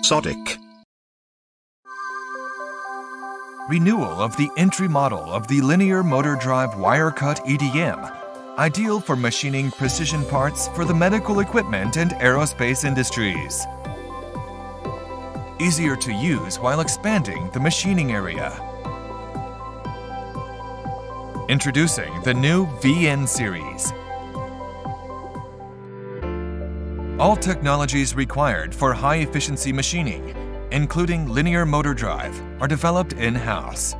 Sodick. Renewal of the entry model of the linear motor drive wire cut EDM, ideal for machining precision parts for the medical equipment and aerospace industries. Easier to use while expanding the machining area. Introducing the new VN Series. All technologies required for high-efficiency machining, including linear motor drive, are developed in-house.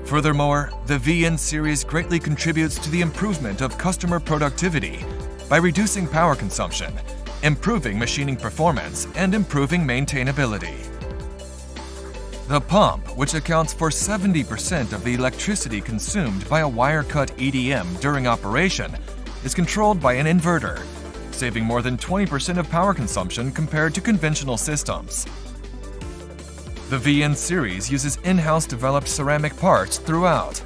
Furthermore, the VN Series greatly contributes to the improvement of customer productivity by reducing power consumption, improving machining performance, and improving maintainability. The pump, which accounts for 70% of the electricity consumed by a wire-cut EDM during operation, is controlled by an inverter, saving more than 20% of power consumption compared to conventional systems. The VN Series uses in-house developed ceramic parts throughout.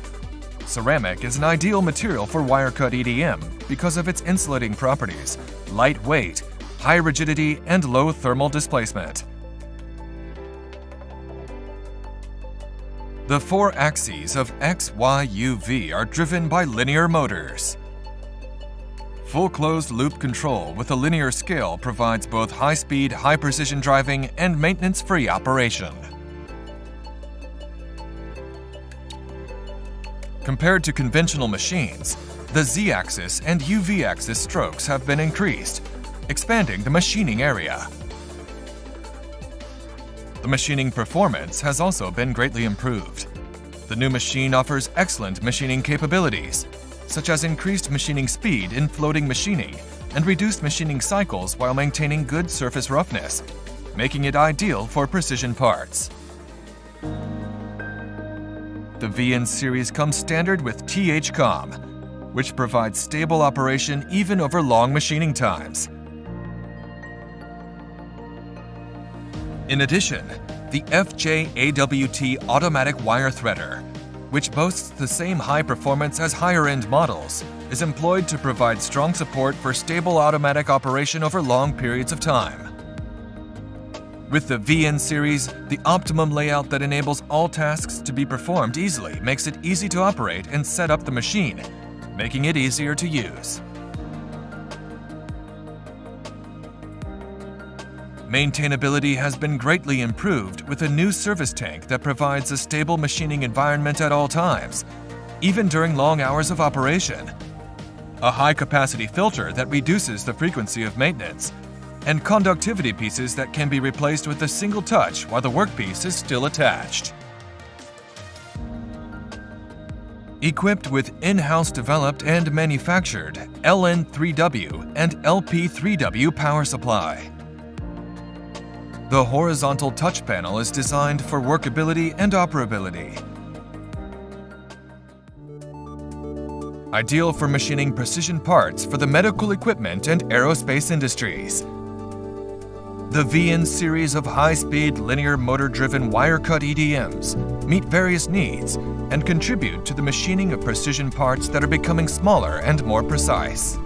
Ceramic is an ideal material for wire-cut EDM because of its insulating properties, light weight, high rigidity, and low thermal displacement. The 4 axes of X, Y, U, V are driven by linear motors. Full closed-loop control with a linear scale provides both high-speed, high-precision driving and maintenance-free operation. Compared to conventional machines, the Z-axis and UV-axis strokes have been increased, expanding the machining area. The machining performance has also been greatly improved. The new machine offers excellent machining capabilities, such as increased machining speed in floating machining and reduced machining cycles while maintaining good surface roughness, making it ideal for precision parts. The VN Series comes standard with TH-COM, which provides stable operation even over long machining times. In addition, the FJ-AWT automatic wire threader, which boasts the same high performance as higher-end models, is employed to provide strong support for stable automatic operation over long periods of time. With the VN Series, the optimum layout that enables all tasks to be performed easily makes it easy to operate and set up the machine, making it easier to use. Maintainability has been greatly improved with a new service tank that provides a stable machining environment at all times, even during long hours of operation, a high-capacity filter that reduces the frequency of maintenance, and conductivity pieces that can be replaced with a single touch while the workpiece is still attached. Equipped with in-house developed and manufactured LN3W and LP3W power supply. The horizontal touch panel is designed for workability and operability. Ideal for machining precision parts for the medical equipment and aerospace industries. The VN Series of high-speed linear motor-driven wire-cut EDMs meet various needs and contribute to the machining of precision parts that are becoming smaller and more precise.